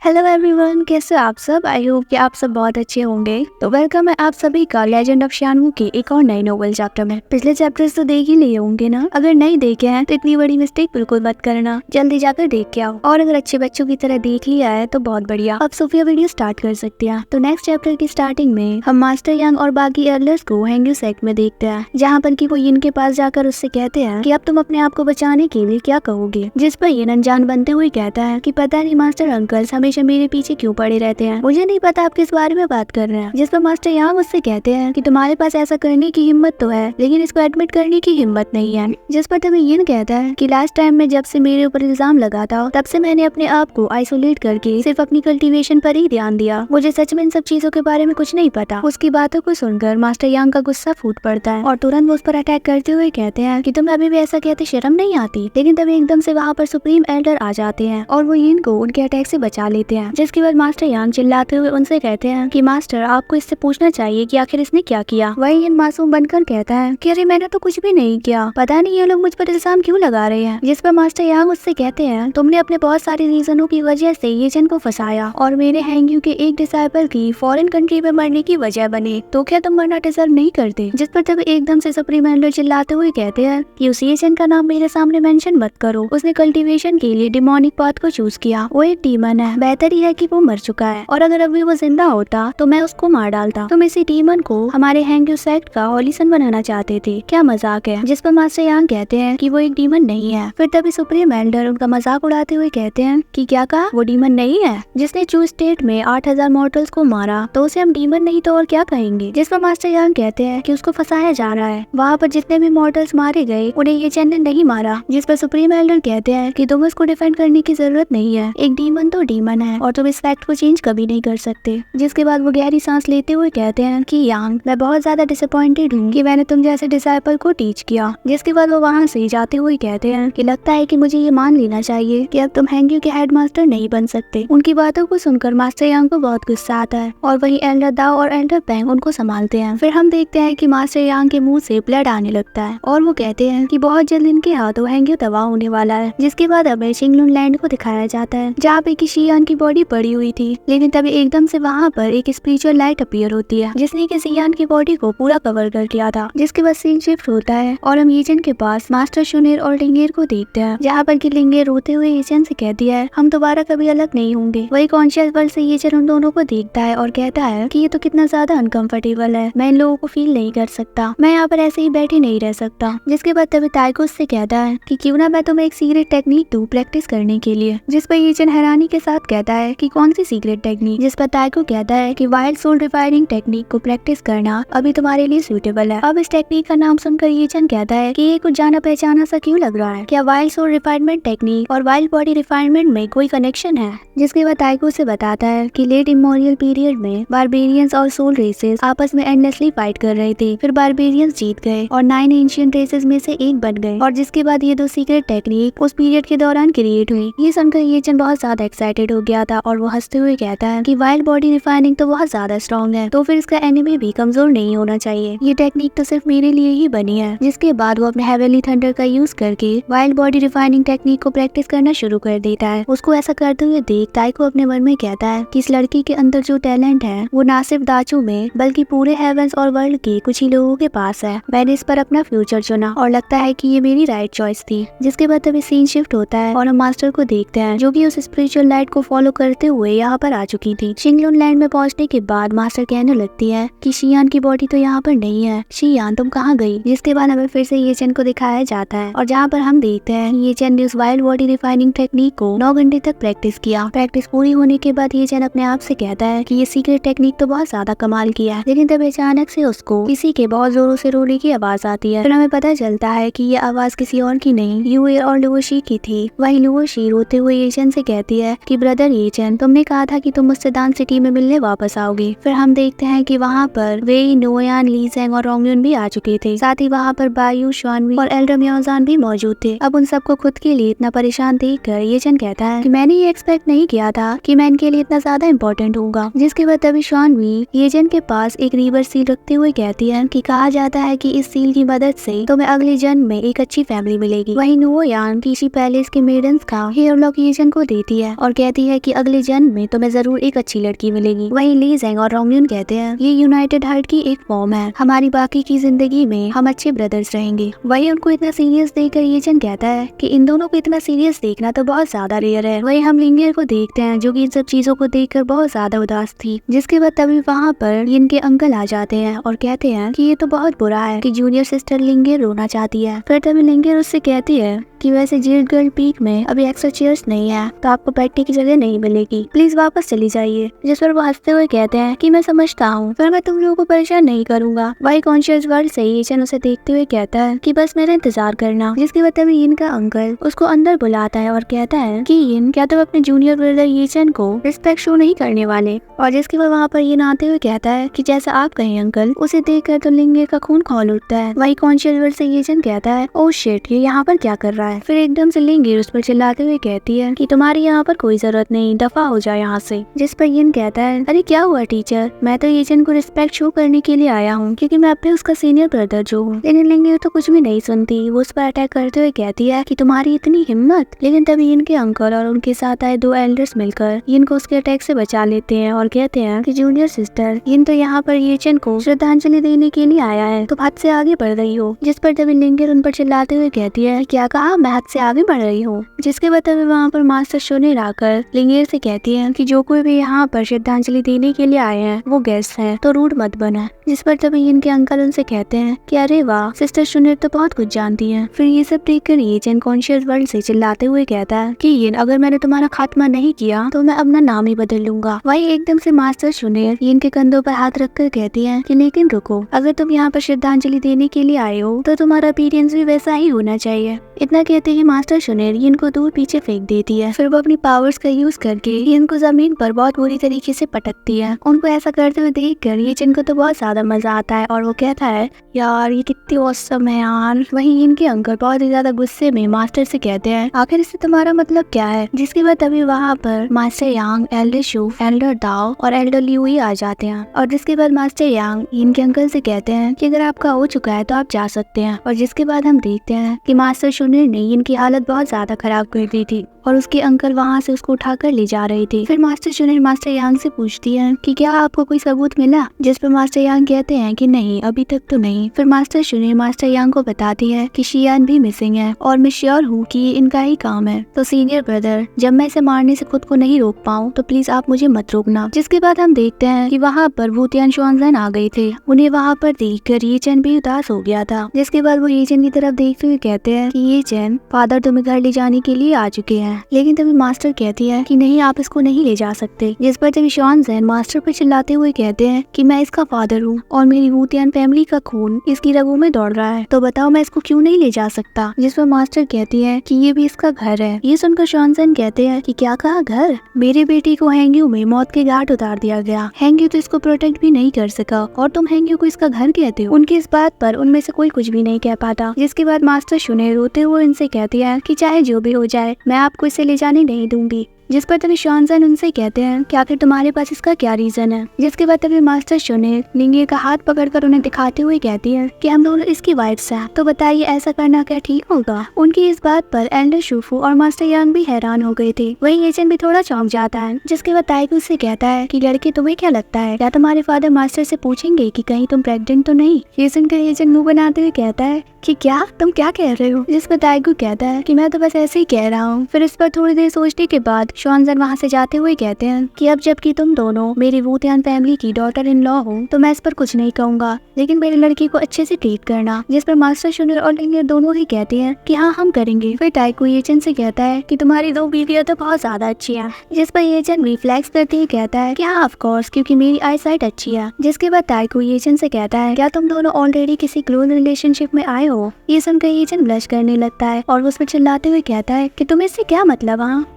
Hello everyone, कैसे हो आप सब। आई होप कि आप सब बहुत अच्छे होंगे। तो वेलकम है आप सभी का लेजेंड ऑफ शानवू के एक और नए नोवेल चैप्टर में। पिछले चैप्टर्स तो देख ही लिए होंगे ना। अगर नहीं देखे हैं तो इतनी बड़ी मिस्टेक बिल्कुल मत करना, जल्दी जाकर देख के आओ। और अगर अच्छे बच्चों की तरह देख लिया है तो बहुत बढ़िया, अब सोफिया वीडियो स्टार्ट कर सकती है। तो नेक्स्ट चैप्टर की स्टार्टिंग में हम मास्टर यांग और बाकी एल्डर्स को हैंग्यू सेक्ट में देखते हैं, जहाँ पर की वो यिन के पास जाकर उससे कहते हैं कि अब तुम अपने आप को बचाने के लिए क्या कहोगे। जिस पर यिन अनजान बनते हुए कहता है कि पता नहीं मास्टर अंकल्स हमेशा मेरे पीछे क्यों पड़े रहते हैं, मुझे नहीं पता आप किस बारे में बात कर रहे हैं। जिस पर मास्टर यांग उससे कहते हैं कि तुम्हारे पास ऐसा करने की हिम्मत तो है, लेकिन इसको एडमिट करने की हिम्मत नहीं है। जिस पर तभी यिन कहता है कि लास्ट टाइम में जब से मेरे ऊपर इल्जाम लगा था, तब से मैंने अपने आप को आइसोलेट करके सिर्फ अपनी कल्टीवेशन पर ही ध्यान दिया। मुझे सच में इन सब चीजों के बारे में कुछ नहीं पता। उसकी बातों को सुनकर मास्टर यांग का गुस्सा फूट पड़ता है और तुरंत वो उस पर अटैक करते हुए कहते हैं कि तुम्हें अभी भी ऐसा कहते शर्म नहीं आती। लेकिन तभी एकदम से वहाँ पर सुप्रीम एल्डर आ जाते हैं और वो यिन को उनके अटैक से बचा लेते हैं। जिसके बाद मास्टर यांग चिल्लाते हुए उनसे कहते हैं कि मास्टर आपको इससे पूछना चाहिए कि आखिर इसने क्या किया। वही यिन मासूम बनकर कहता है कि अरे मैंने तो कुछ भी नहीं किया, पता नहीं ये लोग मुझ पर इल्जाम क्यों लगा रहे हैं। जिस पर मास्टर यांग उससे कहते हैं तुमने अपने बहुत सारे रीजनों की वजह से ये जन को फंसाया और मेरे हैंग्यू के एक डिसाइपल की फॉरेन कंट्री में मरने की वजह बने, तो क्या तुम मरना डिजर्व नहीं करते। जिस पर तब एकदम से सुप्रीम एल्डर चिल्लाते हुए कहते हैं कि उस ये जन का नाम मेरे सामने मेंशन मत करो, उसने कल्टीवेशन के लिए डिमोनिक पाथ को चूज किया। वो एक डीमन है, बेहतर ही है कि वो मर चुका है और अगर अभी वो जिंदा होता तो मैं उसको मार डालता। तुम इसी डीमन को हमारे हैंग्यू सेक्ट का हॉलीसन बनाना चाहते थे, क्या मजाक है। जिस पर मास्टर यांग कहते हैं कि वो एक डीमन नहीं है। फिर तभी सुप्रीम एल्डर उनका मजाक उड़ाते हुए कहते हैं कि क्या कहा, वो डीमन नहीं है जिसने चू स्टेट में 8000 मॉर्टल्स को मारा, तो उसे हम डीमन नहीं तो और क्या कहेंगे। जिस पर मास्टर यांग कहते हैं कि उसको फंसाया जा रहा है, वहाँ पर जितने भी मॉर्टल्स मारे गए उन्हें ये चैन ने नहीं मारा। जिस पर सुप्रीम एल्डर कहते हैं कि तुम उसको डिफेंड करने की जरूरत नहीं है, एक डीमन तो डीमन है और तुम इस फैक्ट को चेंज कभी नहीं कर सकते। जिसके बाद वो गहरी सांस लेते हुए कहते हैं कि यांग मैं बहुत ज्यादा डिसअपॉइंटेड हूँ कि मैंने तुम जैसे डिसाइपल को टीच किया। जिसके बाद वो वहाँ से जाते हुए कहते हैं कि लगता है कि मुझे ये मान लेना चाहिए कि अब तुम हैंग्यू के हेडमास्टर नहीं बन सकते। उनकी बातों को सुनकर मास्टर यांग को बहुत गुस्सा आता है और वही एल्डर दाओ और एल्डर पेंग उनको संभालते हैं। फिर हम देखते हैं कि मास्टर यांग के मुंह से ब्लड आने लगता है और वो कहते हैं कि बहुत जल्द इनके हाथों हैंग्यू तबाह होने वाला है। जिसके बाद हमें शिंगलुन लैंड को दिखाया जाता है, जहाँ पे कि शियान की बॉडी पड़ी हुई थी। लेकिन तभी एकदम से वहाँ पर एक स्पिरिचुअल लाइट अपीयर होती है जिसने कि शियान की बॉडी को पूरा कवर कर दिया था। जिसके बाद सीन शिफ्ट होता है और हम येचन के पास मास्टर शुनेर और लिंगेर को देखते हैं, जहाँ पर कि लिंगेर रोते हुए येचन से कहती है हम दोबारा कभी अलग नहीं होंगे। वही कॉन्शियस वर्ल्ड से येचन उन दोनों को देखता है और कहता है कि ये तो कितना ज्यादा अनकंफर्टेबल है, मैं इन लोगों को फील नहीं कर सकता, मैं यहाँ पर ऐसे ही बैठे नहीं रह सकता। जिसके बाद तभी ताइको उससे कहता है कि क्यों ना मैं तुम्हें एक सीक्रेट टेक्निक दूं प्रैक्टिस करने के लिए। जिस पर येचन हैरानी के साथ कहता है कि कौन सी सीक्रेट टेक्निक। जिस पर ताइको कहता है कि वाइल्ड सोल रिफाइनिंग टेक्निक को प्रैक्टिस करना अभी तुम्हारे लिए सूटेबल है। अब इस टेक्निक का नाम सुनकर येचन कहता है कि ये कुछ जाना पहचाना सा क्यों लग रहा है, क्या वाइल्ड सोल रिफाइनमेंट टेक्निक और वाइल्ड बॉडी रिफाइनमेंट में कोई कनेक्शन है। जिसके बाद ताइको से बताता है कि लेट इमोरियल पीरियड में बारबेरियंस और सोल रेसेस आपस में एंडलेसली फाइट कर रहे थे, फिर बारबेरियंस जीत गए और 9 एंशिएंट रेसेस में से एक बन गए और जिसके बाद ये 2 सीक्रेट टेक्निक उस पीरियड के दौरान क्रिएट हुई। ये सुनकर येचन बहुत ज्यादा एक्साइटेड हो गया था और वो हंसते हुए कहता है कि वाइल्ड बॉडी रिफाइनिंग तो बहुत ज्यादा स्ट्रॉन्ग है, तो फिर इसका एनिमी भी कमजोर नहीं होना चाहिए, ये टेक्निक तो सिर्फ मेरे लिए ही बनी है। जिसके बाद वो अपने हेवनली थंडर का यूज करके वाइल्ड बॉडी रिफाइनिंग टेक्निक को प्रैक्टिस करना शुरू कर देता है। उसको ऐसा करते हुए देख ताइको अपने मन में कहता है कि इस लड़की के अंदर जो टैलेंट है वो ना सिर्फ दाचू में बल्कि पूरे हेवंस और वर्ल्ड के कुछ ही लोगों के पास है। मैंने इस पर अपना फ्यूचर चुना और लगता है कि ये मेरी राइट चॉइस थी। जिसके बाद तभी सीन शिफ्ट होता है और हम मास्टर को देखते हैं जो कि उस स्पिरिचुअल लाइट को फॉलो करते हुए यहाँ पर आ चुकी थी। शिंगलुन लैंड में पहुंचने के बाद मास्टर कहने लगती है कि शियान की बॉडी तो यहाँ पर नहीं है, शियान तुम कहाँ गई। जिसके बाद हमें फिर से येचन को दिखाया जाता है और जहाँ पर हम देखते हैं येचन ने उस वाइल्ड बॉडी रिफाइनिंग टेक्निक को 9 घंटे तक प्रैक्टिस किया। प्रैक्टिस पूरी होने के बाद येचन अपने आप से कहता है कि ये सीक्रेट टेक्निक तो बहुत ज्यादा कमाल किया है। लेकिन तब अचानक से उसको किसी के बहुत जोरों से रोने की आवाज आती है। फिर हमें पता चलता है कि ये आवाज किसी और की नहीं यूए और लुओशी की थी। वही लुओशी रोते हुए येचन से कहती है कि ब्रदर येचन तुमने कहा था कि तुम मुझसे दान सिटी में मिलने वापस आओगे। फिर हम देखते हैं कि वहाँ पर वेई, नोयान, लीसेंग और रोंगयुन भी आ चुके थे। साथ ही वहाँ पर बायू, श्वानवी और एल्डर म्योजान भी मौजूद थे। अब उन सबको खुद के लिए इतना परेशान देखकर येचन कहता है कि मैंने ये एक्सपेक्ट नहीं किया था कि मैं इनके लिए इतना ज्यादा इम्पोर्टेंट होगा। जिसके बाद तभी श्वानवी येचन के पास एक रिवर सील रखते हुए कहती है कि कहा जाता है कि इस सील की मदद से तुम्हें अगले जन्म में एक अच्छी फैमिली मिलेगी। वही नोयान किसी पैलेस के मेडन्स का हेयर लॉक येचन को देती है और कहती है है कि अगले जन्म में तुम्हें जरूर एक अच्छी लड़की मिलेगी। वहीं ली जेंग और रोंगयुन कहते हैं ये यूनाइटेड हार्ट की एक फॉर्म है, हमारी बाकी की जिंदगी में हम अच्छे ब्रदर्स रहेंगे। वहीं उनको इतना सीरियस देखकर ये जन कहता है कि इन दोनों को इतना सीरियस देखना तो बहुत ज्यादा रेयर है। वहीं हम लिंगियर को देखते हैं जो कि इन सब चीजों को देखकर बहुत ज्यादा उदास थी। जिसके बाद तभी वहाँ पर इनके अंकल आ जाते हैं और कहते हैं कि ये तो बहुत बुरा है कि जूनियर सिस्टर लिंगियर रोना चाहती है। फिर तभी लिंगियर उससे कहती है कि वैसे जेड गर्ल पीक में अभी एक्स्ट्रा चेयर्स नहीं है तो आपको बैठने की जगह नहीं मिलेगी, प्लीज वापस चली जाइए। जिस पर वो हंसते हुए कहते हैं कि मैं समझता हूँ, फिर मैं तुम लोगों को परेशान नहीं करूंगा। वही कॉन्शियस वर्ल्ड से ये चन उसे देखते हुए कहता है कि बस मेरा इंतजार करना। जिसके बाद तभी इनका अंकल उसको अंदर बुलाता है और कहता है कि इन क्या तुम अपने जूनियर ब्रदर ये चन को रिस्पेक्ट शो नहीं करने वाले। और जिसके बाद वहाँ पर ये आते हुए कहता है कि जैसा आप कहें अंकल। उसे देखकर तो लिंगियर का खून खौल उठता है। वही कॉन्शियस वर्ल्ड से ये चन कहता है ओ शिट, ये यहाँ पर क्या कर रहा है। फिर एकदम से लिंगियर उस पर चिल्लाते हुए कहती है कि तुम्हारी यहाँ पर कोई जरूरत नहीं, दफा हो जाए यहाँ से। जिस पर यिन कहता है अरे क्या हुआ टीचर, मैं तो ये चन को रिस्पेक्ट शो करने के लिए आया हूँ क्योंकि मैं अब भी उसका सीनियर ब्रदर जो हूँ। लेकिन लिंगियर तो कुछ भी नहीं सुनती, वो उस पर अटैक करते हुए कहती है कि तुम्हारी इतनी हिम्मत। लेकिन तभी इनके अंकल और उनके साथ आए दो एल्डर्स मिलकर इनको उसके अटैक से बचा लेते हैं और कहते हैं कि जूनियर सिस्टर इन तो यहाँ पर ये चन को श्रद्धांजलि देने के लिए आया है, तो हद से आगे बढ़ रही हो। जिस पर तभी लिंगियर उन पर चिल्लाते हुए कहती है क्या कहा, मैं हद से आगे बढ़ रही हूँ। जिसके बाद तभी वहाँ पर मास्टर शोनेर आकर लिंगियर से कहती है कि जो कोई भी यहाँ पर श्रद्धांजलि देने के लिए आए हैं वो गेस्ट हैं, तो रूड मत बना। जिस पर तभी इनके अंकल उनसे कहते हैं कि अरे वाह, सिस्टर शोनेर तो बहुत कुछ जानती है। फिर ये सब देखकर ये चन कॉन्शियस वर्ल्ड से चिल्लाते हुए कहता है कि ये अगर मैंने तुम्हारा खात्मा नहीं किया तो मैं अपना नाम ही बदल लूंगा। वही एकदम से मास्टर शोनेर इनके कंधों पर हाथ रखकर कहती है कि लेकिन रुको, अगर तुम यहाँ पर श्रद्धांजलि देने के लिए आए हो तो तुम्हारा अपीयरेंस भी वैसा ही होना चाहिए। इतना कहते ही मास्टर शोनेर इनको दूर पीछे फेंक देती है। फिर वो अपनी पावर्स का यूज करके इनको जमीन पर बहुत बुरी तरीके से पटकती है। उनको ऐसा करते हुए देखकर ये चिन को तो बहुत ज्यादा मजा आता है और वो कहता है यार ये कितनी औसम है यार। वहीं इनके अंकल बहुत ही ज्यादा गुस्से में मास्टर से कहते हैं आखिर इससे तुम्हारा मतलब क्या है। जिसके बाद तभी वहाँ पर मास्टर यांग, एल्डर शू, एल्डर दाओ और एल्डर लियुई आ जाते हैं। और जिसके बाद मास्टर यांग इनके अंकल से कहते हैं कि अगर आपका हो चुका है तो आप जा सकते हैं। और जिसके बाद हम देखते हैं कि मास्टर शोनेर ने इनकी हालत बहुत ज्यादा खराब कर दी थी और उसके अंकल वहाँ से उसको उठाकर ले जा रहे थे। फिर मास्टर शोनेर मास्टर यांग से पूछती है कि क्या आपको कोई सबूत मिला। जिस पर मास्टर यांग कहते हैं कि नहीं, अभी तक तो नहीं। फिर मास्टर शोनेर मास्टर यांग को बताती है कि शियान भी मिसिंग है और मैं श्योर हूँ कि ये इनका ही काम है। तो सीनियर ब्रदर, जब मैं इसे मारने से खुद को नहीं रोक पाऊँ तो प्लीज आप मुझे मत रोकना। जिसके बाद हम देखते हैं कि वहाँ पर वूतियान शुआनज़ेन आ गए थे। उन्हें वहाँ पर देखकर ये चैन भी उदास हो गया था। जिसके बाद वो ये चैन की तरफ देखते हुए कहते हैं कि ये चैन, फादर तुम्हें घर ले जाने के लिए आ चुके हैं। लेकिन तभी मास्टर कहती है कि नहीं, आप इसको नहीं ले जा सकते। जिस पर तभी शुआनज़ेन मास्टर पर चिल्लाते हुए कहते हैं कि मैं इसका फादर हूँ और मेरी वूतियान फैमिली का खून इसकी रगों में दौड़ रहा है, तो बताओ मैं इसको क्यों नहीं ले जा सकता। जिस पर मास्टर कहती है कि ये भी इसका घर है। ये सुनकर शुआनज़ेन कहते हैं कि क्या कहा घर, मेरे बेटे को हैंग्यू में मौत के घाट उतार दिया गया। हैंग्यू तो इसको प्रोटेक्ट भी नहीं कर सका और तुम हैंग्यू को इसका घर कहते हो। उनकी इस बात पर उनमें से कोई कुछ भी नहीं कह पाता। जिसके बाद मास्टर शोनेर रोते हुए उनसे कहती है कि चाहे जो भी हो जाए मैं आपको इसे ले जाने नहीं दूंगी। जिस पर तभी शुआनज़ेन उनसे कहते हैं कि आखिर तुम्हारे पास इसका क्या रीजन है। जिसके बाद तभी मास्टर शोनेर लिंगियर का हाथ पकड़कर उन्हें दिखाते हुए कहती है कि हम दोनों इसकी वाइफ्स हैं, तो बताइए ऐसा करना क्या ठीक होगा। उनकी इस बात पर एल्डर शूफू और मास्टर यांग भी हैरान हो गए थे। वही एजेंट भी थोड़ा चौंक जाता है। जिसके बाद ताइगू से कहता है कि लड़के तुम्हें क्या लगता है, क्या तुम्हारे फादर मास्टर से पूछेंगे कि कहीं तुम प्रेग्नेंट तो नहीं। ये सुनकर एजेंट मुंह बनाते हुए कहता है कि क्या तुम क्या कह रहे हो। जिस पर ताइगू कहता है कि मैं तो बस ऐसे ही कह रहा हूँ। फिर इस पर थोड़ी देर सोचने के बाद शुआनज़ेन वहाँ से जाते हुए कहते हैं कि अब जबकि तुम दोनों मेरी वूतियान फैमिली की डॉटर इन लॉ हो तो मैं इस पर कुछ नहीं कहूँगा, लेकिन मेरी लड़की को अच्छे से ट्रीट करना। जिस पर मास्टर शोनेर और लिंगियर दोनों ही कहते हैं कि हाँ हम करेंगे। फिर ताइगू एजेंट से कहता है कि तुम्हारी दो बीवियां तो बहुत ज्यादा अच्छी है। जिस पर एजेंट रिफ्लेक्स करते ही कहता है कि हाँ ऑफ कोर्स, क्योंकि मेरी आई साइट अच्छी है। जिसके बाद ताइगू एजेंट से कहता है क्या तुम दोनों ऑलरेडी किसी क्लोज रिलेशनशिप में आए हो। ये सुनकर एजेंट ब्लश करने लगता है और उस पर चिल्लाते हुए कहता है कि तुम्हें इससे क्या मतलब।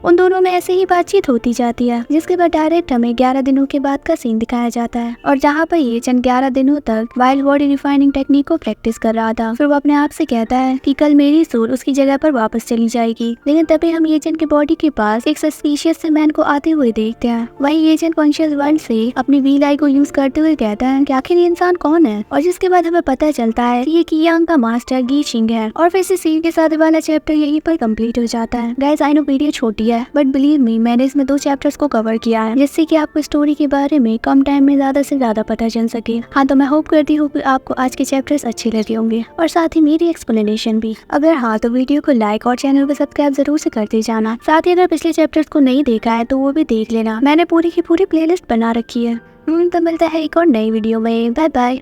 उन दोनों में ऐसे ही बातचीत होती जाती है। जिसके बाद डायरेक्ट हमें 11 दिनों के बाद का सीन दिखाया जाता है और जहाँ पर ये चंद 11 दिनों तक वाइल्ड बॉडी रिफाइनिंग टेक्निक को प्रैक्टिस कर रहा था। फिर वो अपने आप से कहता है कि कल मेरी सोल उसकी जगह पर वापस चली जाएगी। लेकिन तभी हम ये चंद के बॉडी के पास एक सस्पिशियस से मैन को आते हुए देखते हैं। वही ये चंद कॉन्शियस वर्ल्ड से अपनी वील आई को यूज करते हुए कहता है कि आखिर ये इंसान कौन है। और जिसके बाद हमें पता चलता है कि ये कियांग का मास्टर गी शिंग है। और फिर इसी सीन के साथ वाला चैप्टर यहीं पर कंप्लीट हो जाता है। गाइस आई नो वीडियो छोटी है बट बिलीव मी मैंने इसमें 2 चैप्टर्स को कवर किया है जिससे कि आपको स्टोरी के बारे में कम टाइम में ज्यादा से ज्यादा पता चल सके। हाँ तो मैं होप करती हूँ कि आपको आज के चैप्टर्स अच्छे लगे होंगे और साथ ही मेरी एक्सप्लेनेशन भी। अगर हाँ तो वीडियो को लाइक और चैनल को सब्सक्राइब जरूर से करते जाना। साथ ही अगर पिछले चैप्टर्स को नहीं देखा है तो वो भी देख लेना, मैंने पूरी की पूरी प्लेलिस्ट बना रखी है। तो मिलता है एक और नई वीडियो में। Bye bye.